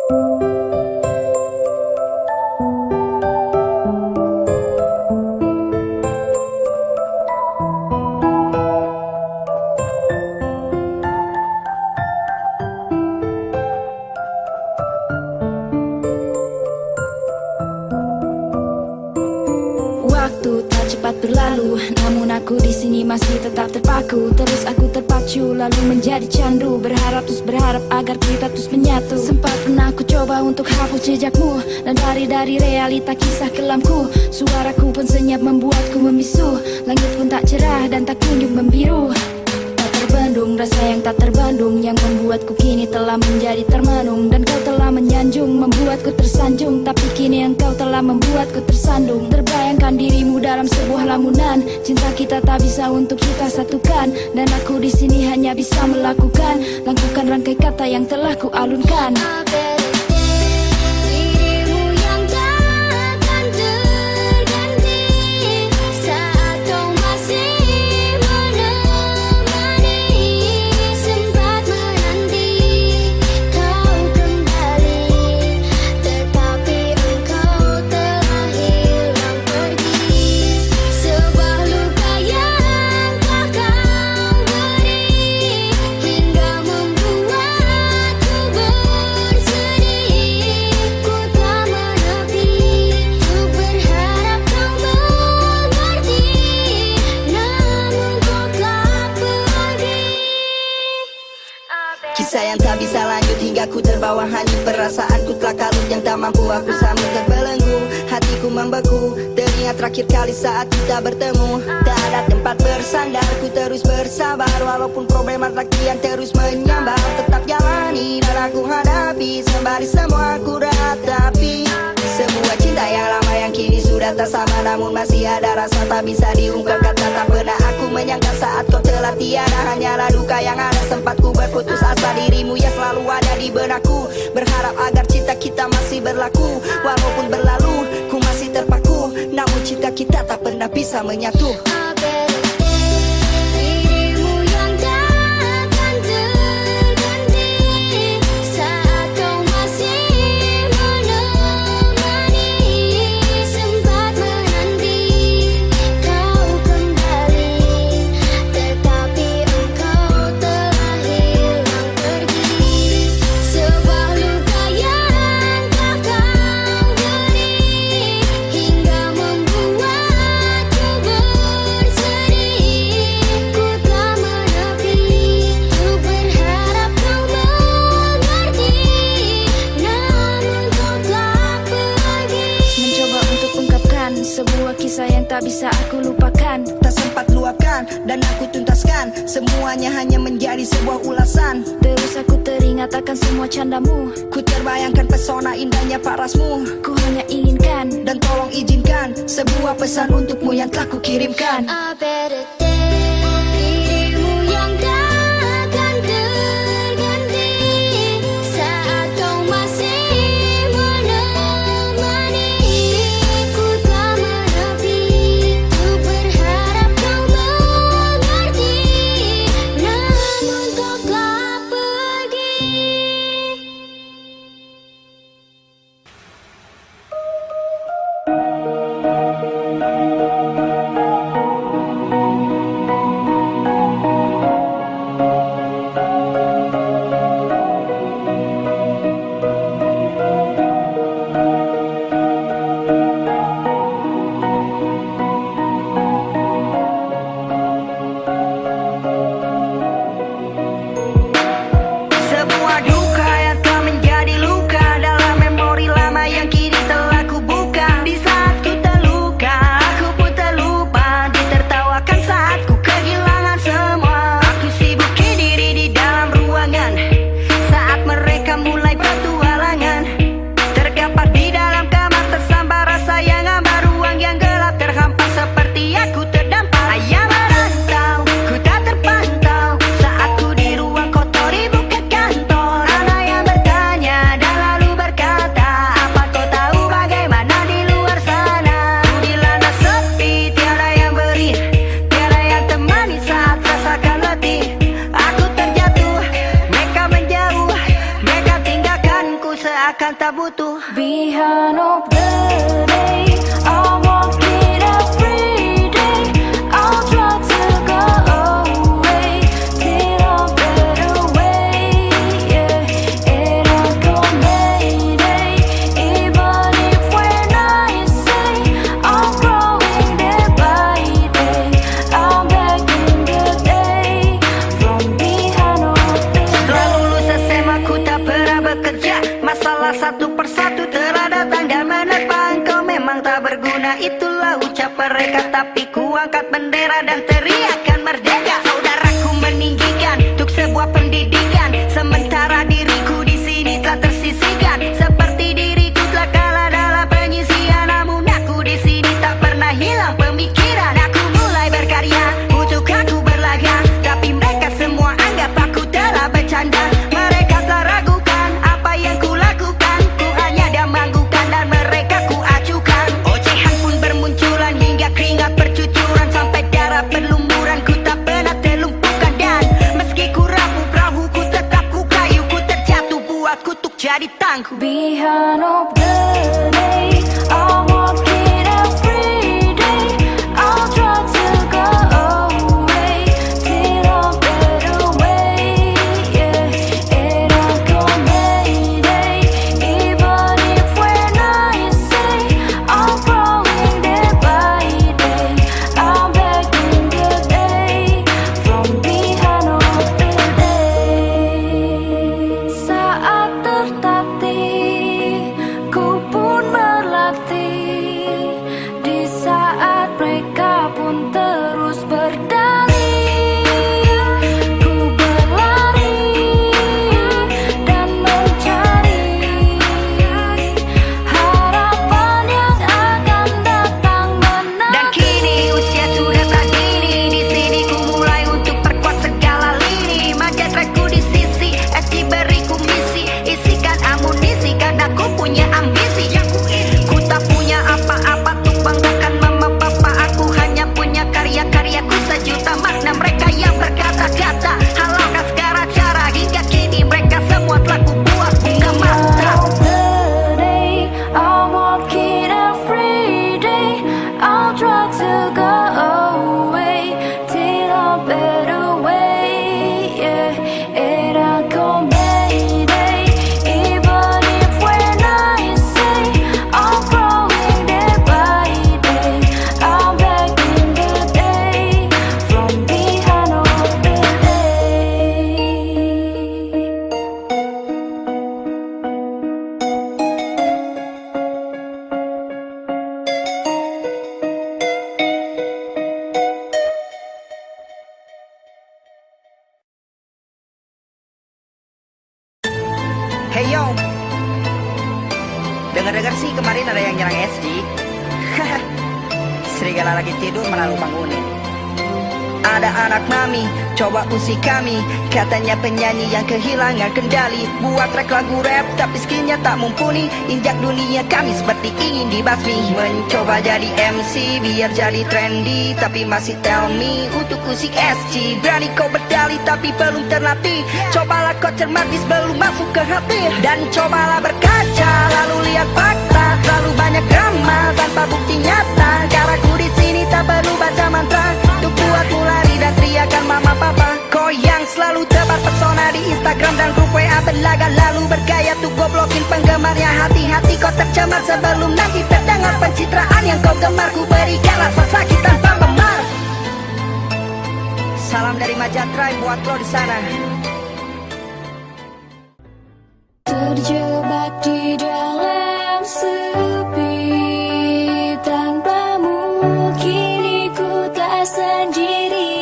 Waktu tak cepat berlalu, namun aku di sini masih tetap terpaku. Terus aku terpacu, lalu menjadi candu. Berharap terus berharap agar kita terus menyatu. Sempat pernah aku coba untuk hapus jejakmu, dan dari realita kisah kelamku. Suaraku pun senyap membuatku membisu. Langit pun tak cerah dan tak kunjung membiru. Terbendung, rasa yang tak terbendung, yang membuatku kini telah menjadi termenung. Dan kau telah menyanjung, membuatku tersanjung. Tapi kini engkau telah membuatku tersandung. Terbayangkan dirimu dalam sebuah lamunan. Cinta kita tak bisa untuk kita satukan. Dan aku di sini hanya bisa melakukan rangkai kata yang telah ku alunkan. Kisah yang tak bisa lanjut hingga ku terbawa hanyut. Perasaanku telah kalut yang tak mampu aku sambut. Terbelenggu, hatiku membeku. Teringat terakhir kali saat kita bertemu. Tak ada tempat bersandar, ku terus bersabar. Walaupun problematik yang terus menyambar. Tetap jalani dan aku hadapi. Sembari semua aku ratapi. Sebuah cinta yang lama yang kini sudah tak sama. Namun masih ada rasa tak bisa diungkap. Kata tak pernah aku menyangka saat kau telah tiada. Hanyalah duka yang ada sempat ku berputus asa. Dirimu yang selalu ada di benakku. Berharap agar cinta kita masih berlaku. Walaupun berlalu ku masih terpaku. Namun cinta kita tak pernah bisa menyatu. Sebuah kisah yang tak bisa aku lupakan. Tak sempat luapkan dan aku tuntaskan. Semuanya hanya menjadi sebuah ulasan. Terus aku teringat akan semua candamu. Ku terbayangkan pesona indahnya parasmu. Ku hanya inginkan dan tolong izinkan sebuah pesan untukmu yang telah ku kirimkan. A better day. Dirimu yang takkan terganti. Saat kau masih menemani. Ku telah menepi. Ku berharap kau mengerti. Namun kau telah pergi. seakan tak butuh. Behind of the day, I walk it every day. I'll try to go away till I'm better way. Yeah, and I go mayday, even if when I say I'm growing day by day, I'm back in the day from behind of the Setelah day. lulus SMA ku tak pernah bekerja. Masalah satu persatu telah datang dan menerpa. Engkau memang tak berguna, itulah ucapan mereka. Tapi ku angkat bendera dan teriakan merdeka. Saudaraku meninggikan untuk sebuah pendidikan, sementara diriku di sini telah tersisihkan. Seperti diriku telah kalah dalam penyisian, namun aku di sini tak pernah hilang pemikiran. Aku mulai berkarya, untuk aku berlaga, tapi mereka semua anggap aku telah bercanda. Mereka telah ragukan apa yang ku lakukan. Ku hanya damanggukan dan mereka ku acukan. Ocehan pun bermunculan hingga keringat bercucuran, sampai darah berlumuran. Ku tak pernah terlumpuhkan dan meski ku rapuh perahuku tetap ku kayu. Ku terjatuh buat kutuk jadi tangguh. Behind of the day, I walk it every day. I'll try to go away till I'm better way. Yeah, and I go mayday, even if when I say I'm growing day by day, I'm back in the day from behind of the day. Saat tertatih, ku pun berlatih. Di saat mereka pun terus berdalih, ku berlari dan mencari harapan yang akan datang menanti. Dan kini usia sudah tak dini, di sini ku mulai untuk perkuat segala lini. Majatraku di sisi, SC beriku misi, isikan amunisi karena ku punya ambisi. Ku tak punya apa-apa untuk banggakan mama papa, aku hanya punya karya-karyaku sejuta makna. Mereka yang berkata-kata halaukan segala cara, hingga kini mereka semua telah ku buat bunga mata. Of the day, I'll walk it every day. I'll try to go away till I'm better way. Yeah, and I go mayday, even if when I say I'm growing day by day, I'm back in the day from behind of the day. Hey yo, dengar-dengar sih kemarin ada yang nyerang SG. Serigala lagi tidur malah lu bangunin. Ada anak mami, coba usik kami. Katanya penyanyi yang kehilangan kendali, buat track lagu rap tapi skillnya tak mumpuni. Injak dunia kami seperti ingin dibasmi. Mencoba jadi MC biar jadi trendy, tapi masih tell me untuk usik SG. Berani kau berdali tapi belum terlatih. Cobalah kau cermati sebelum masuk ke hati. Dan cobalah berkaca lalu lihat fakta. Terlalu banyak drama tanpa bukti nyata. Caraku di sini tak perlu baca mantra untuk buatmu lari dan teriakan mama papa. Kau yang selalu tebar pesona di Instagram dan grup WA berlaga, lalu bergaya tuh goblokin penggemarnya. Hati-hati kau tercemar sebelum nanti terdengar pencitraan yang kau gemar. Ku berikan rasa sakit tanpa memar. Salam dari Majatrai buat lo di sana. Terjebak di dalam sepi, tanpamu kini ku tak sendiri.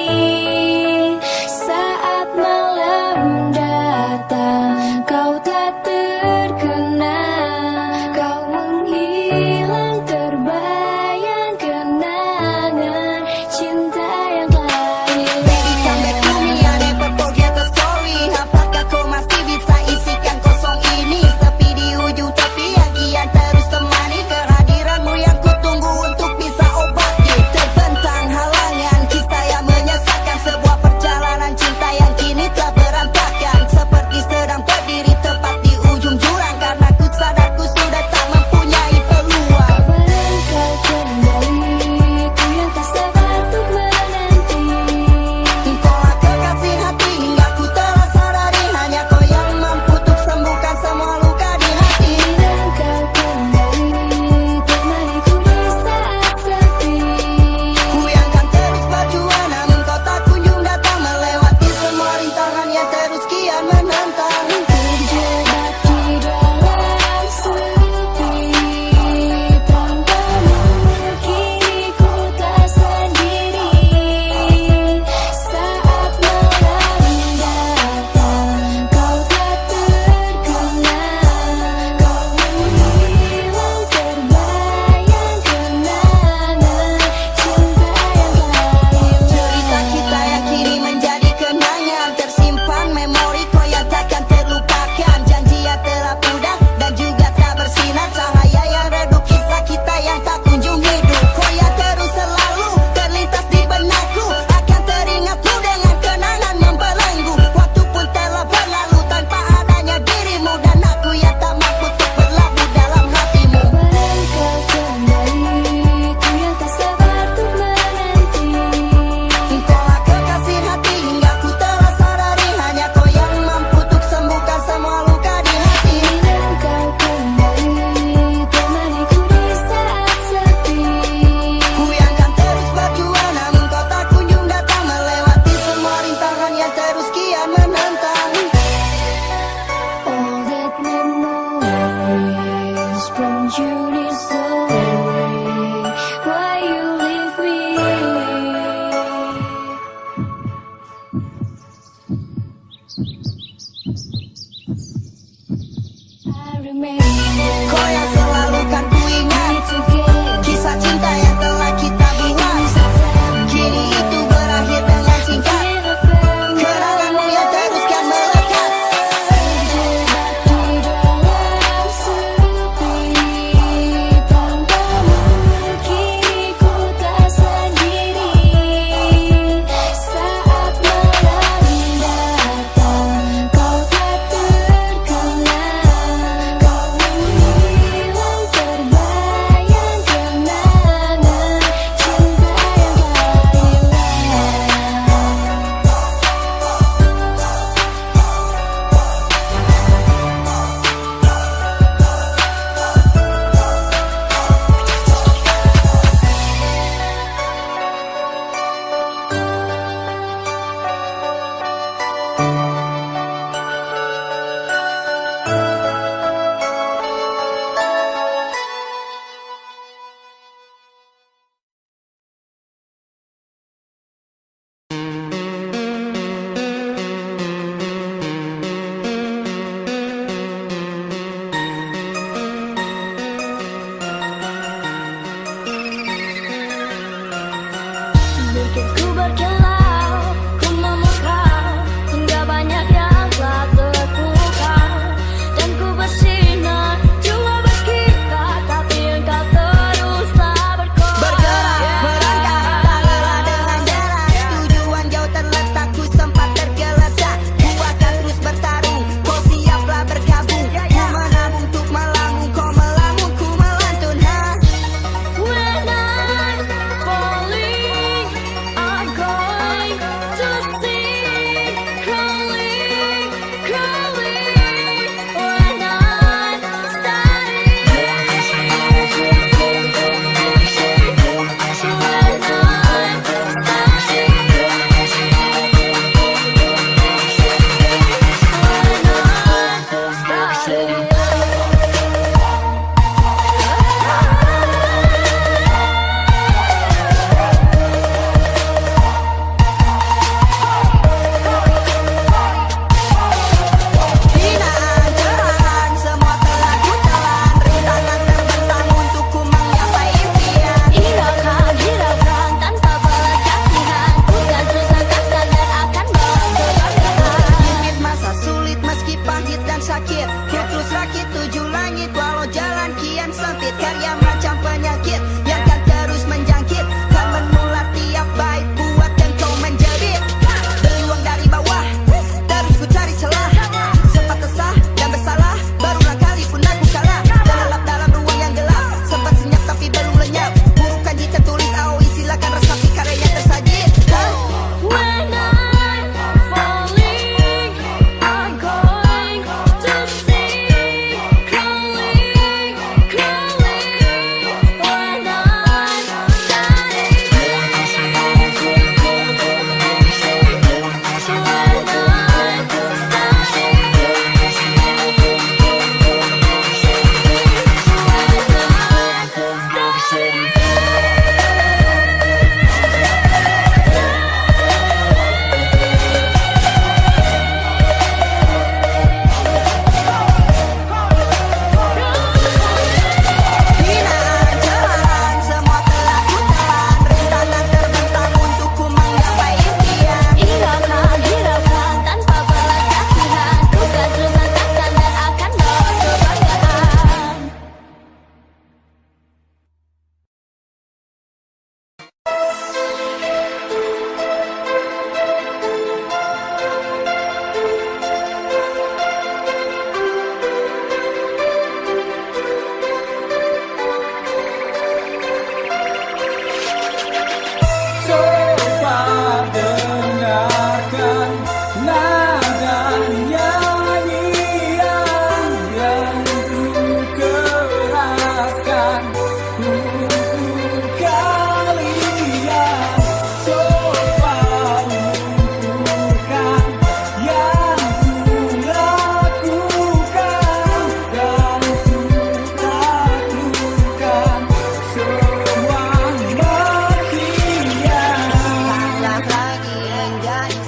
Saat malam datang, kau tak terkenang. Kau menghilang terbayang kenangan cinta yang lain. Baby come back to me, I never forget the story. Apakah kau masih bisa isikan kosong ini? Sepi di ujung tapi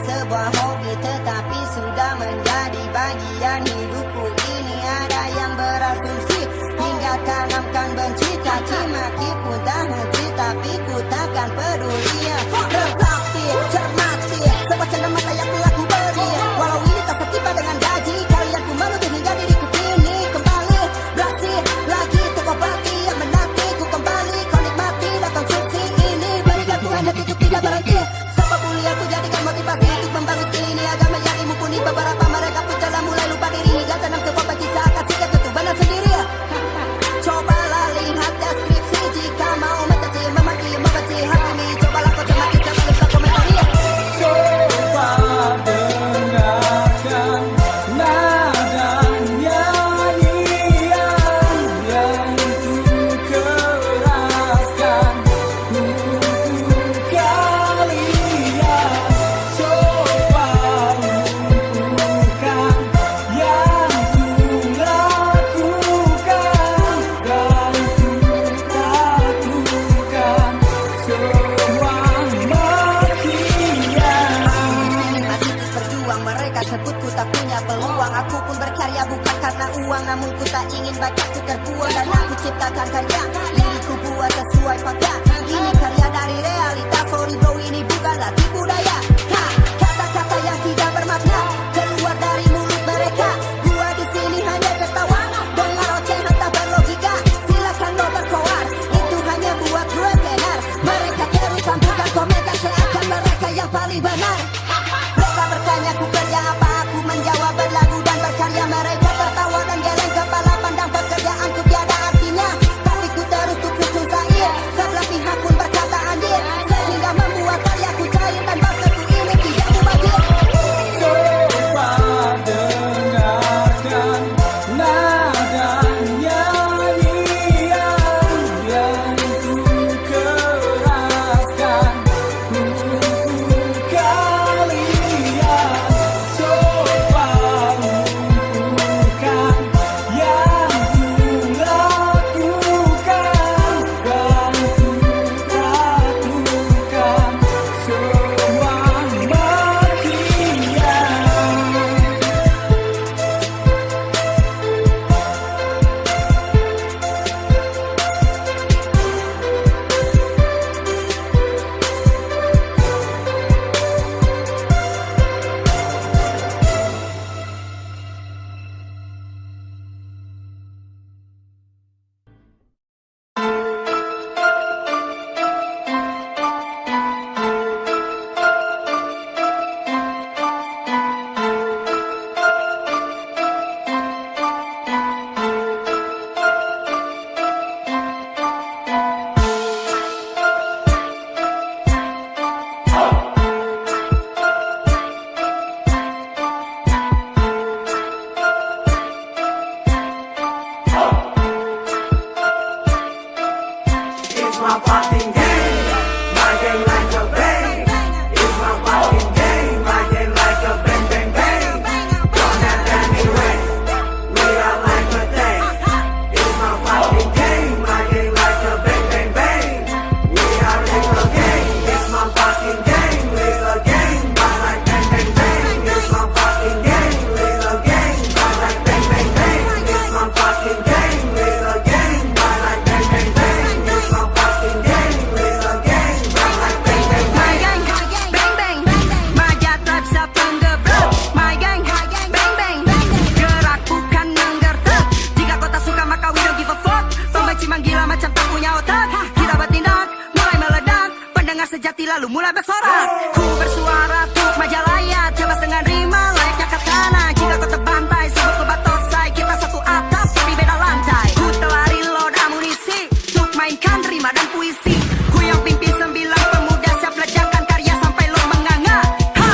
sebuah hobi, tetapi sudah menjadi bagian hidupku. Ini ada yang berasumsi hingga tanamkan benci, caci maki pun tak henti, tapi ku takkan peduli. Resapi, cermati, sebuah canda mata yang telah ku beri. Walau ini tak setiba dengan gaji, kalian ku menuntut hingga diriku kini kembali beraksi lagi terobati yang menanti ku kembali. Kau nikmati dan konsumsi ini, berikan Tuhan hati untuk tidak berhenti. Sebab mulia ku jadikan motivasi untuk membangun ini agama yang mumpuni. Beberapa mereka pun telah mulai lupa diri hingga tanam sebuah benci seakan sikap ketuhanan sendiri. Cobalah lihat deskripsi jika mau mencaci, memaki, membenci, hakimi. Cobalah kau cermati sebelum kau komentari. Coba dengarkan nada nyanyian yang ku keraskan untuk kalian. Coba lupakan yang ku lakukan dan ku takutkan semua makian. Masih terus berjuang, mereka sebut ku tak punya peluang. Aku pun berkarya bukan karena uang, namun ku tak ingin bakatku terbuang. Dan aku ciptakan karya, diriku buat sesuai fakta. Ini karya dari realita, sorry bro ini bukanlah tipu daya. Kata-kata yang tidak bermakna keluar dari mulut mereka. Gua di sini hanya tertawa, dengar ocehan tak berlogika. Silakan lo berkoar, itu hanya buat gue tenar. Mereka terus sambungkan komentar seakan mereka yang paling benar. Mereka bertanya ku kerja apa, aku menjawab berlagu dan berkarya. Mereka tertawa dan geleng kepala, pandang pekerjaanku tiada artinya. Tapi ku terus tuh susah-susah, sebelah pihak pun berkata anjir, sehingga membuat karyaku cair dan bakatku ini tidak mubazir. Coba dengarkan nada nyanyian yang ku keraskan untuk kalian. Coba lupakan yang ku lakukan dan ku takutkan semua makian. It's my fucking game, my game like a bang. It's my fucking game, my game like a bang bang bang. Don't have anyway, we are like a thing. It's my fucking game, my game like a bang bang bang. We are little gang, it's my fucking game, little gang, but like bang bang bang. It's my fucking game, little gang, but like bang bang bang. It's my fucking game, little gang, but like bang bang bang. It's my fucking game, little gang, but like bang bang bang. My gang, bang bang, my gat rap siapa ngebrok. My gang, bang bang, gerak bukan nenggertak. Jika kau tak suka maka we don't give a fuck. Pembenci menggila macam tak punya otak. Kita bertindak, mulai meledak. Pendengar sejati lalu mulai bersorak. Ku bersuara tuk majalaya, tebas dengan rima layaknya katana. Jika kau terbantai, sebut ku batosai. Kita satu atap tapi beda lantai. Ku telah reload amunisi, tuk mainkan rima dan puisi. Ku yang pimpin 9 pemuda siap ledakan karya sampai lo menganga. Ha!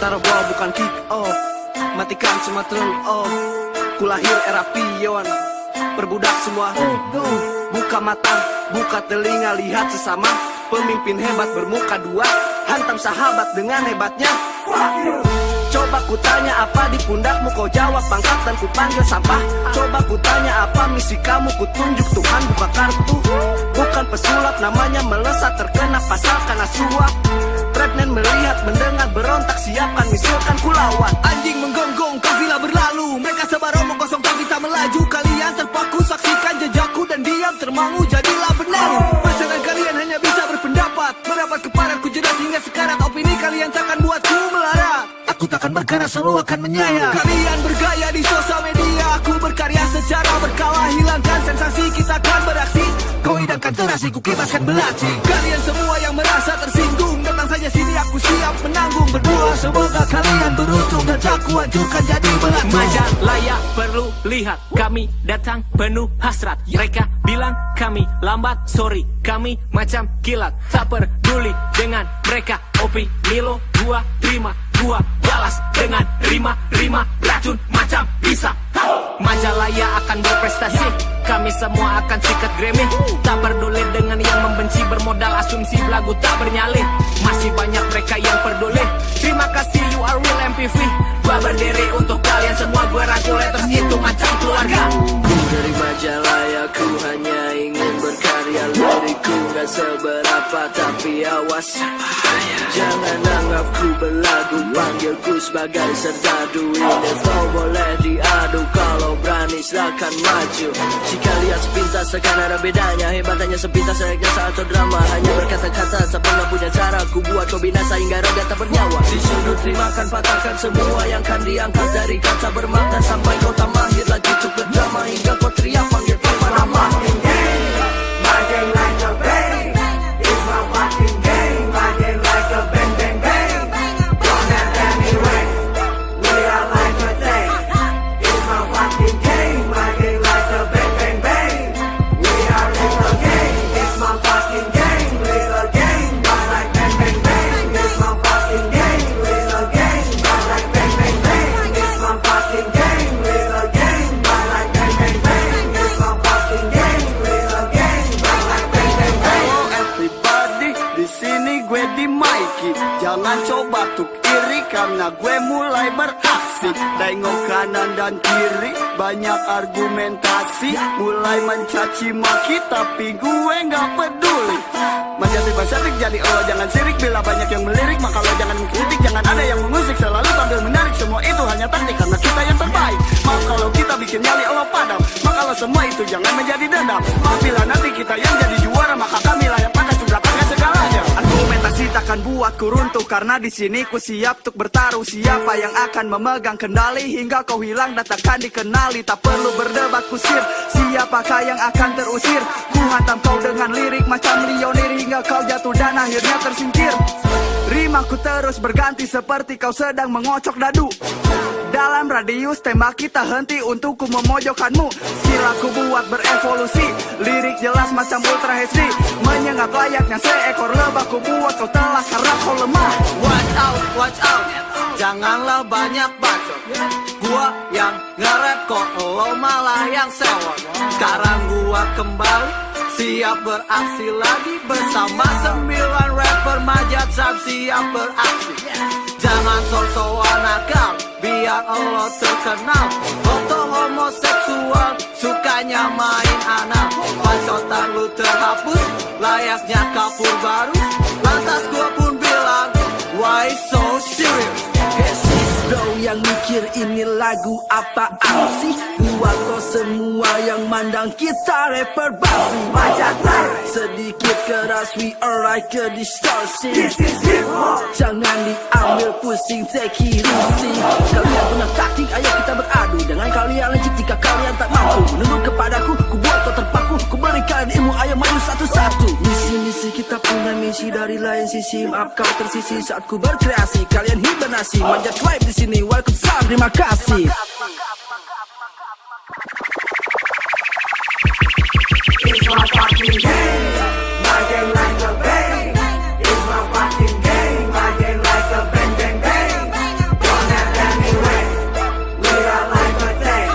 Taruh ball bukan kick off, matikan semua turn off. Ku lahir era pion, perbudak semua. Buka mata, buka telinga, lihat sesama. Pemimpin hebat bermuka dua, hantam sahabat dengan hebatnya. Coba ku tanya apa di pundakmu, kau jawab pangkat dan ku panggil sampah. Coba ku tanya apa misi kamu, ku tunjuk Tuhan buka kartu. Bukan pesulap namanya melesat terkena pasal karena suap. Rapman melihat, mendengar, berontak, siapkan misilkan kulawan. Anjing menggonggong, kafilah berlalu. Mereka sebar omong kosong tapi tak melaju. Kalian terpaku, saksikan jejakku dan diam termangu, jadilah benar. Pasangan kalian hanya bisa berpendapat, merapat kepadaku jerat hingga sekarat. Opini kalian takkan buatku melarat. Aku takkan berkeras, selalu akan menyayat. Kalian bergaya di sosial media, aku berkarya secara berkala. Hilangkan sensasi, kita akan beraksi. Kau hidangkan terasi, ku kibarkan belaci. Kalian semua yang merasa tersinggung, datang saja sini, aku siap menanggung. Berdua semoga kalian beruntung dan tak kuhancurkan jadi belatung. Majalaya perlu lihat, kami datang penuh hasrat. Mereka bilang kami lambat, sorry, kami macam kilat. Tak peduli dengan mereka, opini lo gua terima, gua balas dengan rima racun macam bisa. Majalaya akan berprestasi, kami semua akan sikat Grammy. Tak peduli dengan yang membenci, bermodal asumsi belagu tak bernyali. Masih banyak mereka yang peduli. Terima kasih, you are real MPV. Gua berdiri untuk kalian semua, gue rangkul letters itu macam keluarga. Dari Majalaya ku hanya ingin berkarya, lirikku gak seberapa tapi awas, jangan anggapku belagu, panggilku sebagai serdadu. Ini flow boleh diadu, kalau berani silakan maju. Jika lihat sepintas akan ada bedanya, hebatnya sepintas sayangnya saat drama. Hanya berkata-kata tak pernah punya cara, ku buat kau binasa hingga roda tak bernyawa. Di sudut terimakan, patahkan semua yang kan diangkat dari kata bermakna, sampai kau tak mahir lagi untuk berdrama, hingga kau teriak panggil apa nama. My game like a bang, it's my fucking game. My game like a bang bang bang. Don't have any way, we are like a thing. It's my fucking game. My game like a bang bang bang. We are little game. It's my fucking game, little game. I like bang bang bang. It's my fucking game, little game. I like bang bang bang. It's my fucking game, little game. I like bang bang bang. It's my fucking game, little game. I like bang bang bang. Hello everybody, di sini gue di Mikey. Jangan coba tuk iri karena gue mulai beraksi. Tengok kanan dan kiri, banyak argumentasi. Mulai mencaci maki tapi gue gak peduli. Menjadi basarik jadi oh jangan sirik. Bila banyak yang melirik maka lo jangan mengkritik. Jangan ada yang mengusik, selalu tampil menarik. Semua itu hanya taktik karena kita yang terbaik. Maaf kalau kita bikin nyali Allah padam, maka lo semua itu jangan menjadi dendam. Maaf bila nanti kita yang jadi juara, maka kamilah yang akan sebelahkan segalanya. Argumentasi takkan buatku runtuh, karena di sini ku siap untuk bertaruh. Siapa yang akan memegang kendali hingga kau hilang dan takkan dikenali. Tak perlu berdebat kusir, siapakah yang akan terusir. Ku hantam kau dengan lirik macam Lionir hingga kau jatuh dan akhirnya tersingkir. Rimaku terus berganti seperti kau sedang mengocok dadu. Dalam radius tembak kita henti untukku memojokkanmu. Skill aku buat berevolusi, lirik jelas macam Ultra HD. Menyengat layaknya seekor lebah, ku buat kau telah karena kau lemah. Watch out, janganlah banyak bacot. Gua yang nge-rap kok lo malah yang sewot. Sekarang gua kembali, siap beraksi lagi bersama 9 rapper Majadzab siap beraksi. Jangan sok-sokan nakal, biar Allah terkenal. Foto homoseksual, sukanya main anak. Pacotan lu terhapus, layaknya kapur baru. Lantas gua pun bilang, why so serious? Bro yang mikir ini lagu apaan sih? Buat lo semua yang mandang kita rapper basi. Majadzab sedikit keras, we are like a distortion. This is hip hop, jangan diambil pusing, take it easy. Kalian punya taktik, ayo kita beradu. Jangan kalian lecet jika kalian tak mampu. Menurut kepadaku, ku buat kau terpaku. Ku berikan ilmu, ayo maju satu-satu. Misi kita punya misi dari lain sisi. Maaf kau tersisi saat ku berkreasi. Kalian hibernasi, manjat live di sini. Welcome salam, terima kasih. It's my fucking game. My game like a bang. It's my fucking game. My game like a bang bang bang. Don't have any way, we are like a thing.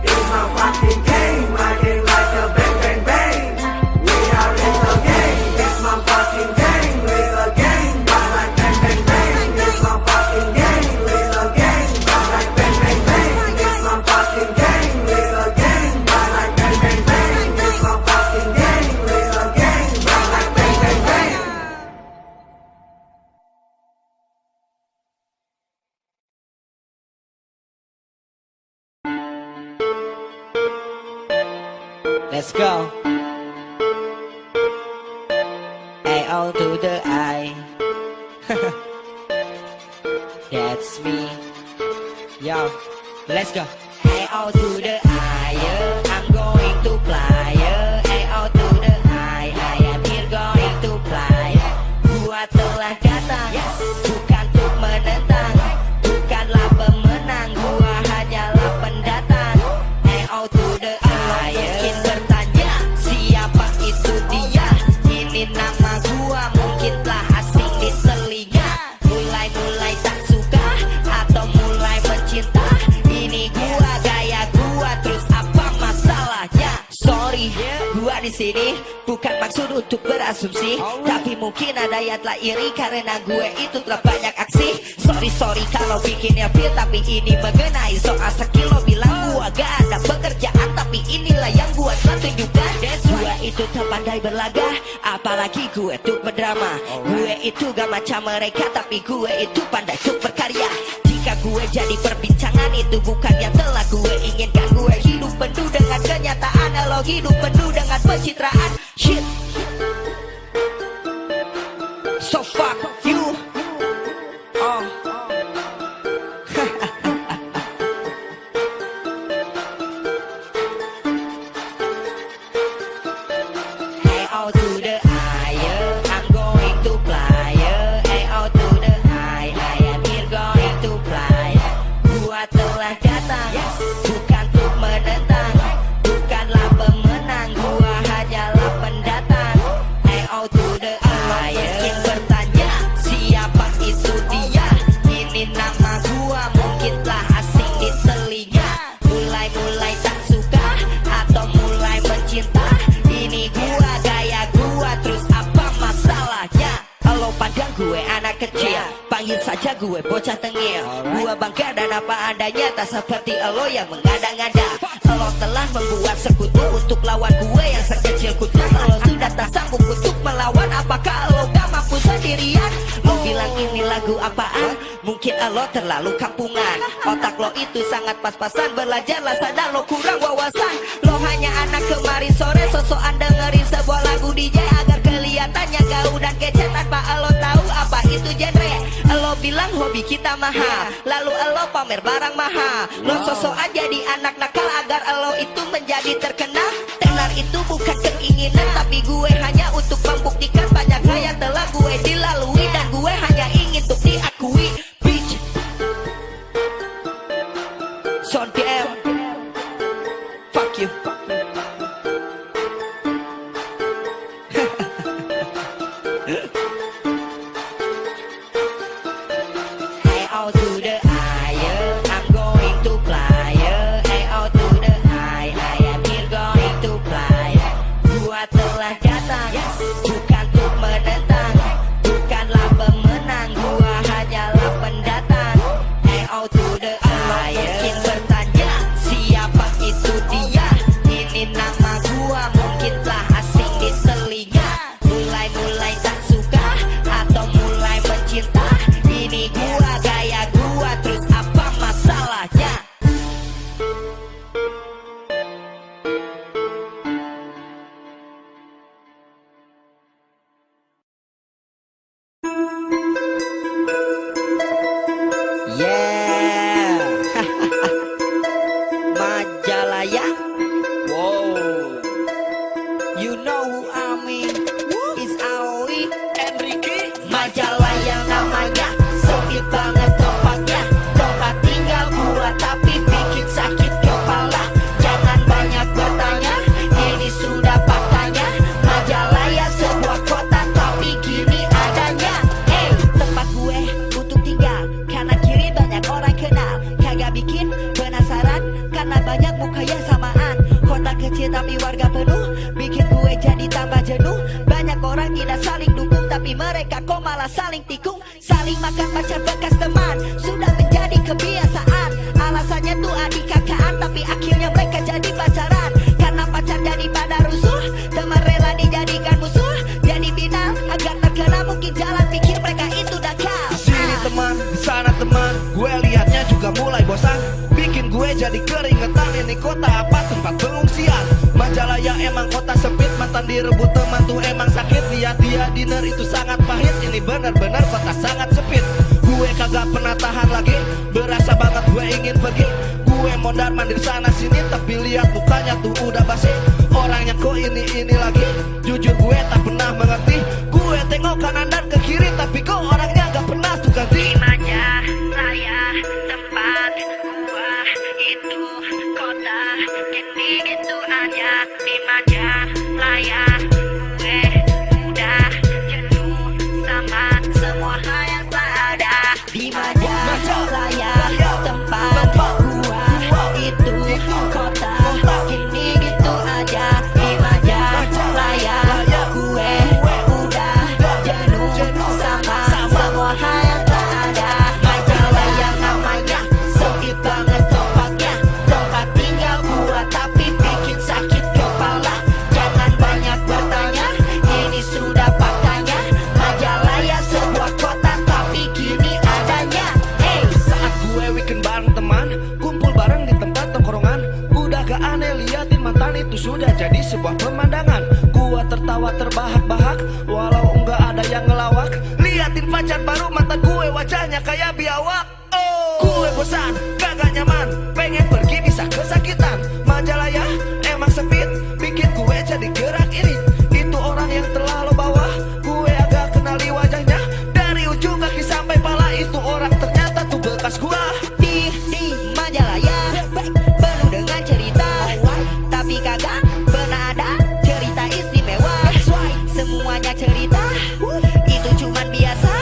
It's my fucking game. My game like a bang bang bang. We are little game. It's my fucking game, little game. I like bang bang bang. It's my fucking game, little game. I like bang bang bang. It's my fucking game, little game. I like bang bang bang. It's my fucking game, little game. I like bang Let's go. A-O to the I. That's me. Yo, let's go. A-O to the I, yeah. I'm going to fly, yeah. A-O to the I am here going to fly. Gua telah datang, bukan untuk menentang, bukanlah pemenang, gua hanyalah pendatang. A-O to the I, mungkin bertanya, siapa itu dia? Ini nama gua, mungkin telah asing di telinga. Mulai-mulai tak suka, atau mulai mencinta. Ini gua, gaya gua, terus apa masalahnya? Sorry, gua di sini bukan maksud untuk berasumsi, tapi mungkin ada yang telah iri karena gue itu telah banyak aksi. Sorry kalau bikinnya feel, tapi ini mengenai soal skill. Lo bilang gua gak ada pekerjaan, tapi inilah yang gua telah tunjukkan. Gue itu terpandai berlaga, apalagi gue tuh berdrama. Gue itu gak macam mereka, tapi gue itu pandai tuh berkarya. Jika gue jadi perbincangan, itu bukan yang telah gue inginkan. Gue hidup penuh dengan kenyataan, lo hidup penuh dengan pencitraan. Shit. So fuck you. Oh. A-O to the I, yeah. I'm going to fly, yeah. A-O to the I am here going to fly. Gua telah datang, bukan untuk menentang, bukanlah pemenang, gua hanyalah pendatang. A-O to the I, mungkin bertanya, siapa itu dia? Ini nama gua, mungkin telah asing di telinga. Mulai-mulai tak suka, atau mulai mencinta. Ini gua, gaya gua, terus apa masalahnya? Lo pandang gue anak kecil, panggil saja gue bocah tengil. Gua bangga dan apa adanya, tak seperti lo yang mengada-ngada. Lo telah membuat sekutu untuk lawan gue yang sekecil kutu. Lo sudah tak sanggup untuk melawan, apakah lo gak mampu sendirian? Lo bilang ini lagu apaan? Mungkin lo terlalu kampungan. Otak lo itu sangat pas-pasan, belajarlah sadar lo kurang wawasan. Lo hanya anak kemarin sore, sosokan dengerin sebuah lagu DJ agar kelihatannya gaul dan kece tanpa lo tahu apa itu genre. Lo bilang hobi kita mahal, lalu lo pamer barang mahal. Lo sosokan jadi anak nakal agar lo itu menjadi terkenal. Tenar itu bukan keinginan, tapi gue hanya untuk membuktikan banyak hal yang telah gue dilalui, dan gue hanya ingin untuk diakui. Bitch, Son PM, fuck you. A-O to the I, yeah. I'm going to fly, yeah. A-O to the I am here going to fly. Gua telah datang, bukan untuk menentang, bukanlah pemenang, gua hanyalah pendatang. A-O to the I, mungkin bertanya, siapa itu dia? Ini nama gua, mungkin telah asing di telinga. Mulai-mulai tak suka, atau mulai mencinta. Ini gua, gaya gua, terus apa masalahnya? Yeah. Majalaya. Wow. You know who I mean? It's Aoi Enrique. Majalaya namanya, sempit banget tempatnya. Tempat tinggal gua tapi bikin sakit kepala. Jangan banyak bertanya, ini sudah faktanya. Majalaya sebuah kota tapi gini adanya. Tempat gue untuk tinggal, kanan kiri banyak orang kenal. Kagak bikin penasaran, karena banyak muka yang samaan. Kota kecil tapi warga penuh, bikin gue jadi tambah jenuh. Banyak orang tidak saling dukung, tapi mereka kok malah saling tikung. Saling makan pacar bekas teman, sudah menjadi kebiasaan. Alasannya tuh adik kakaan, tapi akhirnya mereka jadi pacaran. Karena pacar jadi pada rusuh, teman rela dijadikan musuh. Jadi final agar terkenal, mungkin jalan pikir mereka itu nakal. Di sini teman, di sana teman, gue lihatnya juga mulai bosan. Bikin gue jadi keringetan, ini kota apa tempat pengungsian? Majalaya emang kota sempit, mantan direbut teman tuh emang sakit. Lihat dia dinner itu sangat pahit, ini benar-benar kota sangat sempit. Gue kagak pernah tahan lagi, berasa banget gue ingin pergi. Gue mondar mandir sana sini, tapi lihat mukanya tuh udah basi. Orangnya kok ini lagi, jujur gue tak pernah mengerti. Gue tengok kanan dan ke kiri, tapi kok orangnya gak pernah tuh ganti. Majalaya tempat gua itu kota kini gitu aja. Di Majalaya gue udah jenuh sama semua hal yang tak ada. Di Majalaya tempat gua itu kota kini gitu aja. Di Majalaya gue udah jenuh sama semua hal yang tak ada. Majalaya namanya sempit banget tempatnya, tempat tinggal gua tapi bikin sakit kepala. Jangan banyak bertanya, ini sudah faktanya. Majalaya sebuah kota tapi kini adanya. Saat gue weekend bareng teman, kumpul bareng di tempat tongkrongan, udah gak aneh liatin mantan itu sudah jadi sebuah pemandangan. Gua tertawa terbahak-bahak, walau enggak ada yang ngelawak. Liatin pacar baru mantan gue wajahnya kayak biawak. Gue bosan, kagak nyaman, pengen pergi bisa kesakitan. Majalaya emang sempit, bikin gue jadi gerak irit. Itu orang yang telah lo bawa, gue agak kenali wajahnya. Dari ujung kaki sampai pala, itu orang ternyata tuh bekas gua. Di Majalaya penuh dengan cerita, tapi kagak pernah ada cerita istimewa. Semuanya cerita itu cuman biasa,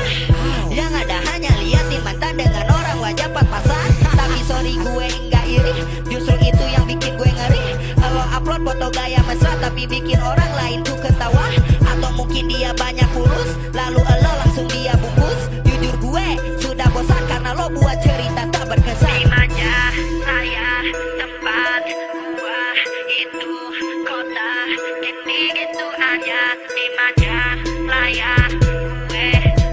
yang ada hanya liatin mantan dengan orang wajah pas-pasan. Tapi sorry gue enggak iri, justru itu yang bikin gue ngeri. Lo upload foto gaya mesra tapi bikin orang lain tuh ketawa. Atau mungkin dia banyak kurus, lalu lo langsung dia bungkus. Jujur gue sudah bosan karena lo buat cerita tak berkesan. Di Majalaya tempat gua itu kota kini gitu aja. Di Majalaya gue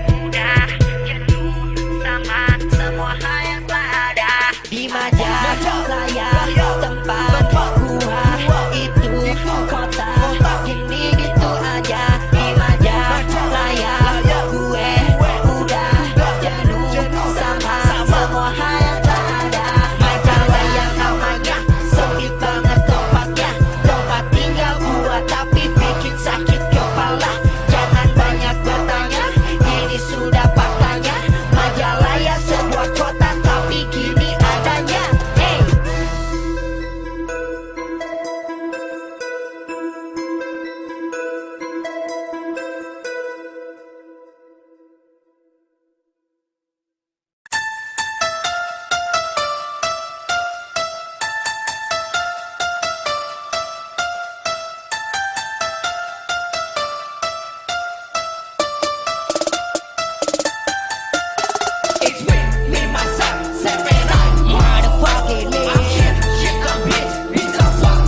udah jenuh sama semua hal yang tak ada. Di Majalaya tempat gua itu kota kini gitu aja. Di Majalaya gue udah jenuh sama semua hal yang tak ada. Majalaya namanya sempit banget tempatnya, tempat tinggal gua tapi bikin sakit kepala. Jangan banyak bertanya, ini sudah faktanya. Majalaya sebuah kota tapi kini adanya. It's me, myself, seven, nine. Motherfucking me. I'm shit, a bitch, it's a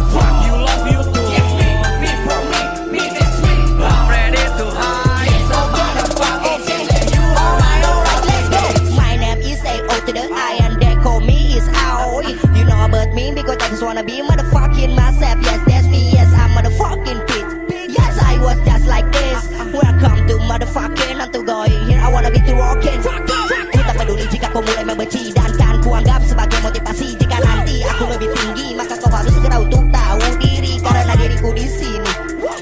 fuck. You love you too. Yes, me for me, that's me. I'm ready to hide. It's a motherfucking shit. You Alright, let's go. My name is A.O. to the I and they call me is Aoi. You know about me because I just wanna be motherfucking myself. Yes, that's me, yes, I'm motherfucking bitch. Yes, I was just like this. Welcome to motherfucking I'm to going here, I wanna be to rockin'. Ku tak peduli jika kau mulai membenci, dan kan ku anggap sebagai motivasi. Jika nanti aku lebih tinggi, maka kau harus segera untuk tahu diri. Karena diriku di sini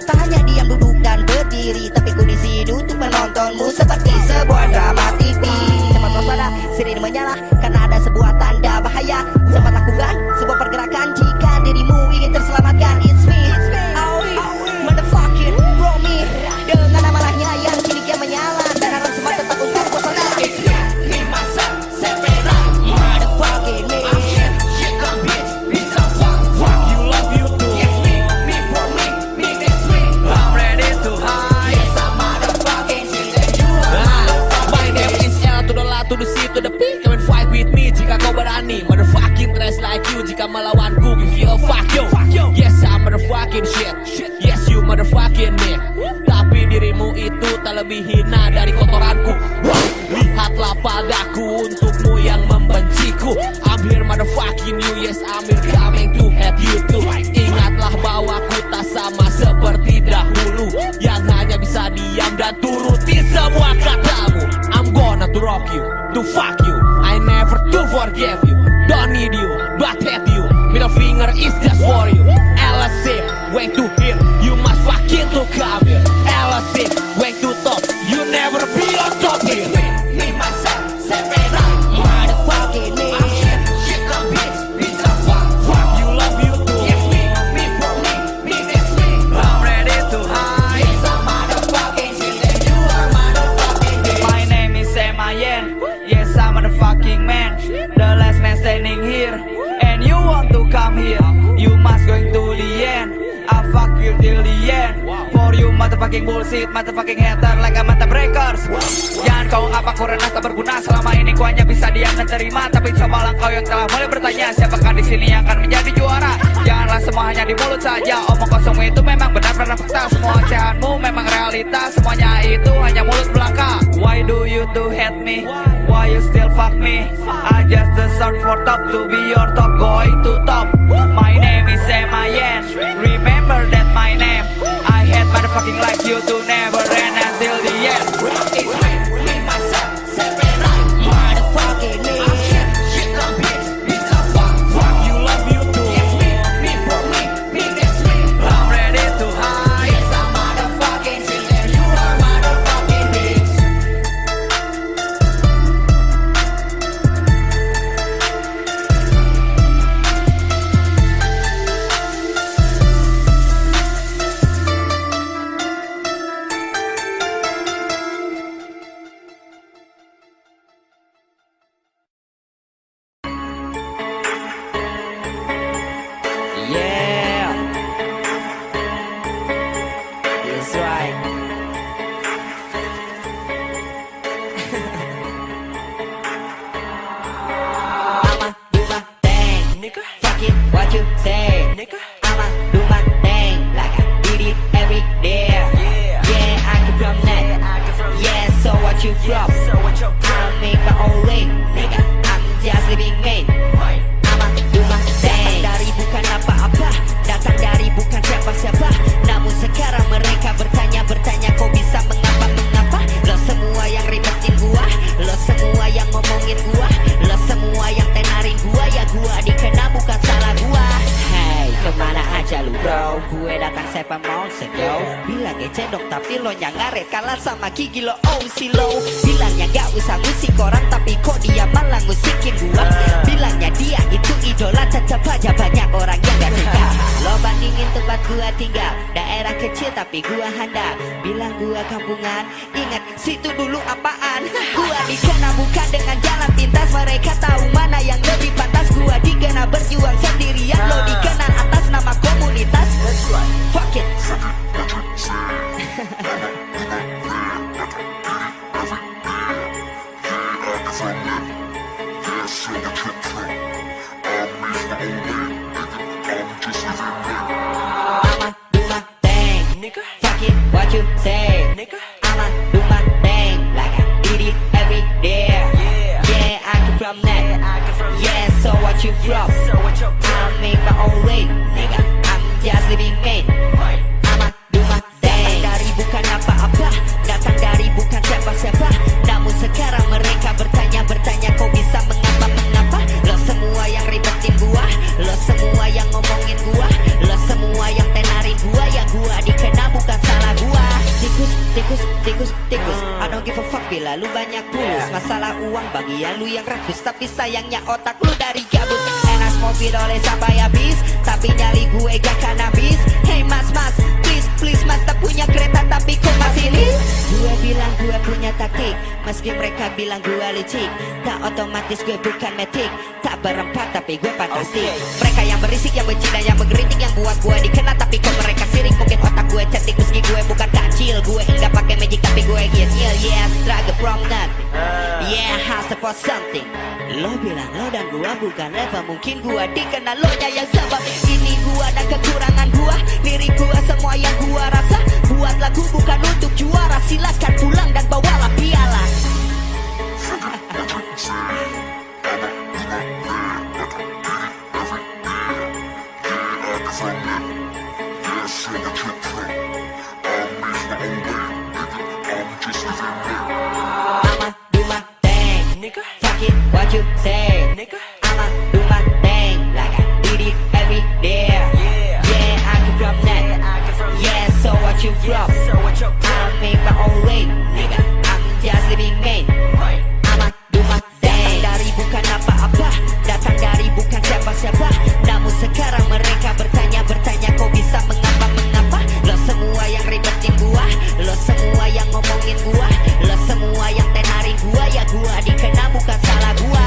tak hanya diam, duduk dan berdiri, tapi ku di sini untuk menontonmu seperti sebuah drama TV. Cepat waspada, sirine menyala karena ada sebuah tanda bahaya. Sempat lakukan sebuah pergerakan jika dirimu ingin terselamatkan. It's me, Aoi, motherfucking Romy, dengan amarahnya yang kini kian menyala dan harap semua tetap untuk waspada. It's me, myself, seven, nine. Motherfucking me. I'm shit, a bitch, it's a fuck. You love you too. Yes, me for me, that's me. I'm ready to hide. It's a motherfucking shit. You My name is L to the La to the C to the P. Come and fight with me jika kau berani. Motherfucking dress like you jika melawanku. Give you a fuck yo. Yes, I'm motherfucking shit. Yes, you motherfucking me. Tapi dirimu itu tak lebih hina dari kotoranku. Lihatlah padaku untukmu yang membenciku. I'm here motherfucking you. Yes, I'm here coming to have you too. Ingatlah bahwa to fuck you. I never to forgive you. Don't need you, but hate you. Middle finger is just for you. LSC, way to hit. You must fucking to come here. LSC, way to top. You never be on top here. Me, myself, separate. Motherfucking me. Shit, the bitch, bitch, I fuck. You love you too. Yes, me for me that's me. I'm ready to hide. Yes, I'm motherfucking shit, and you are motherfucking bitch. My name is Semayen. Yes, I'm a fucking man. The last man standing here. And you want to come here. You must going to the end. I fuck you till the end. For you motherfucking bullshit, motherfucking hater like a mata breakers. Jangan kau ngapa kurang tak berguna. Selama ini ku hanya bisa diam dan terima. Tapi cobalah kau yang telah mulai bertanya, siapakah di sini yang akan menjadi juara? Janganlah semua hanya di mulut saja. Omong kosongmu itu memang benar-benar fakta. Semua ocehanmu memang realita. Semuanya itu hanya mulut belaka. Why do you to hate me? Why you still fuck me? I just deserve for top to be your top, going to top. My name is Semayen. Remember that my name. I hate motherfucking like you to never end until the end. It's me, myself, separate. Motherfucking me. Shit, the bitch, bitch, I fuck. You love you too. Yes, me for me that's me. I'm ready to hide. Yes, I'm motherfucking shit, and you are motherfucking bitch. Yeah, that's right. I'ma do my thing, nigga. Fuck it, what you say, nigga. I'ma do my thing like I did it every day. Yeah, I come from that. Yeah, so what you from? I'll make my own way, nigga. I'm just living made. I'ma do my thing. Datang dari bukan apa-apa, datang dari bukan siapa-siapa. Namun sekarang mereka bertanya-bertanya, kok bisa mengapa-mengapa? Lo semua yang ribetin gua, lo semua yang ngomongin gua, lo semua yang tenarin gua, ya gua dikena bukan salah gua. Hey, kemana aja lu bro? Gue datang 7 months ago. Bilangnya cendok tapi lo nya ngaret, kalah sama gigi lo si lo. Bilangnya gak usah ngusik orang tapi kok dia malah ngusikin gua. Bilangnya dia itu idola, tetap aja banyak orang yang gak suka. Lo bandingin tempat gua tinggal, daerah kecil tapi gua handal. Bilang gua kampungan, ingat situ dulu apaan? Gua dikena bukan dengan jalan pintas, mereka tahu mana yang lebih pantas. Gua dikena berjuang sendirian, lo dikenal atas nama komunitas. Fuck it. I'ma do my thing, nigga. Fuck it, what you say, nigga. I'ma do my thing like I did it every day. Yeah, I come from that. Yeah, so what you from? I'll make my own way, nigga. I'm just living made. I'ma do my thing. Datang dari bukan apa-apa, datang dari bukan siapa-siapa. Namun sekarang mereka bertanya-bertanya, kok bisa mengapa-mengapa? Lo semua yang ribetin gua, lo semua yang ngomongin gua, lo semua yang tenarin gua, ya gua dikena bukan salah gua. Tikus, tikus, tikus, tikus, I don't give a fuck bila lu banyak pulus. Masalah uang bagian lu yang rakus, tapi sayangnya otak lu dari gabut. Enak mobil oleh sampai habis, tapi nyali gue gak kan habis. Hey mas, mas, please, please mas, tak punya kereta tapi kok masih lis. Gue bilang gue punya taktik, meski mereka bilang gue licik. Tak otomatis gue bukan metik, tak berempat tapi gue fantastik. Mereka yang berisik, yang benci dan yang mengkritik, yang buat gue dikenal tapi kok mereka sirik. Mungkin otak gue cerdik meski gue bukan kancil. Gue enggak pakai magic tapi gue gil-gil. Yeah, struggle from nothing. Yeah, hustle for something. Lo bilang lo dan gua bukan level, mungkin gua dikenal lo nya yang sebab. Ini gua dan kekurangan gua, lirik gua semua yang gua rasa. Buat lagu bukan untuk juara, silakan pulang dan bawalah piala. I'ma do my thing, nigga. what you say, nigga. I'ma do my thing like I did it every day. Yeah, I come from that. Yeah, so what you from? I make my own lane, nigga. I'm just living main. I'ma do my thing. Datang dari bukan apa-apa, datang dari bukan siapa-siapa. Namun sekarang mereka bertanya kok bisa mengapa? Lo semua yang ribetin gua, lo semua yang ngomongin gua, lo semua yang tenarin gua, ya gua dikena bukan salah gua.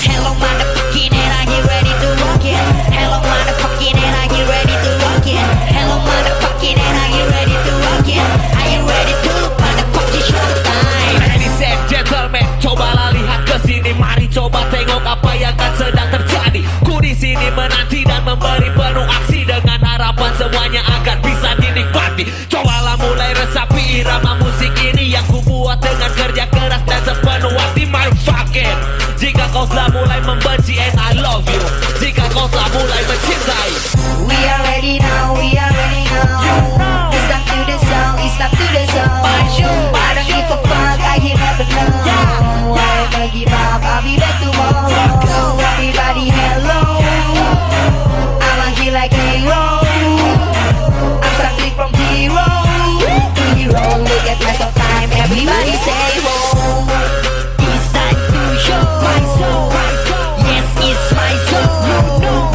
Hello motherfucking and I get ready to rock it. Hello motherfucking and I get ready to rock it. Hello motherfucking and I get ready to rock it. Are you ready to motherfucking showtime? Ladies and gentlemen, cobalah lihat ke sini, mari coba tengok apa yang kan sedang terjadi. Ku di sini menanti dan memberi penuh aksi dengan harapan semuanya agar bisa dinikmati. Cobalah mulai resapi irama musik ini yang ku buat dengan kerja keras dan sepenuh hati, motherfucking. Jika kau telah mulai membenci and I love you, jika kau telah mulai mencintai, We are ready now, we are ready now. It's up to the song, it's up to the song. I don't give a fuck, I give up and no. I never give up, I'll be back tomorrow. Everybody hello, I'ma heal like a hero. I'm starting from zero to hero. Look at rest of time, everybody say whoa. It's time to show my soul. Yes, it's my soul.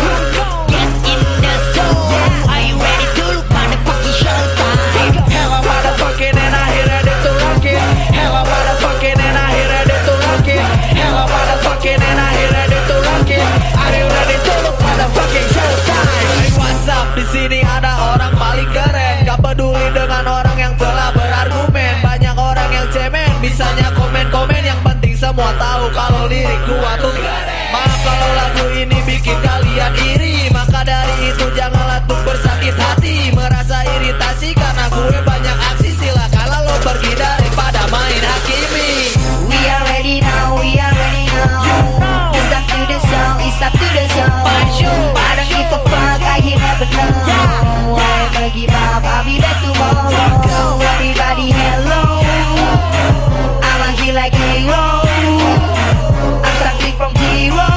Get in the zone. Are you ready to look motherfucking showtime? Hello motherfucking and I here ready to rock it. Hello motherfucking and I here ready to rock it. Hello motherfucking and I here ready to rock it. Are you ready to look motherfucking showtime? Hey, what's up? Di sini ada orang paling keren. Gak peduli dengan orang yang telah berargumen. Banyak orang yang cemen, bisanya komen-komen. Yang penting semua tahu kalau lirik gua tuh keren. Maaf kalau lagu ini bikin kalian iri, maka dari itu janganlah tuh bersakit hati, merasa iritasi karena gue banyak aksi. Silakanlah lo pergi daripada main hakimi. We are ready now, we are ready now. It's up to the song, it's up to the song. I don't give a fuck, I give up and no. I never give up, I'll be back tomorrow. Everybody hello, I'ma heal like a hero. I'm starting from zero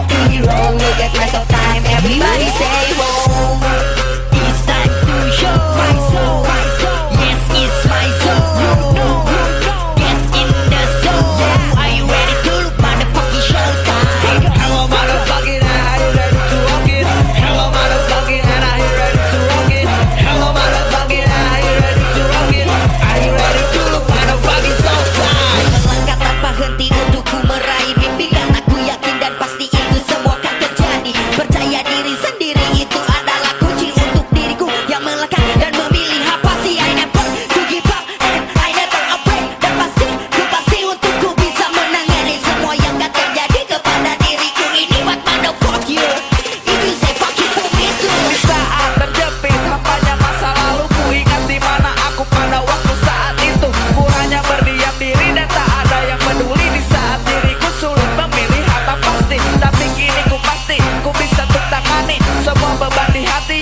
to hero. Look at rest of time, everybody say whoa. It's time to show my soul. Yes, it's my soul. Get in the zone. Are you ready to look motherfucking showtime? Hello motherfucking and I here ready to rock it. Hello motherfucking and I here ready to rock it. Hello motherfucking and I here ready to rock it. Are you ready to look motherfucking showtime? Melangkah tanpa henti untukku meraih bimbingan. Aku yakin dan pasti itu semua akan terjadi. Percaya diri sendiri itu adalah kunci untuk diriku yang melangkah dan memilih apa sih. I never to give up and I never afraid. Dan pasti untukku bisa menangani semua yang gak terjadi kepada diriku. Ini what motherfuck you. If you say fuck you for me too. Di saat terjepit hampanya masa lalu, ku ingat di mana aku pada waktu saat itu. Ku hanya berdiam diri dan tak ada yang peduli. Di saat diriku sulit memilih harta pasti, tapi kini ku pasti ku bisa untuk tangani semua beban di hati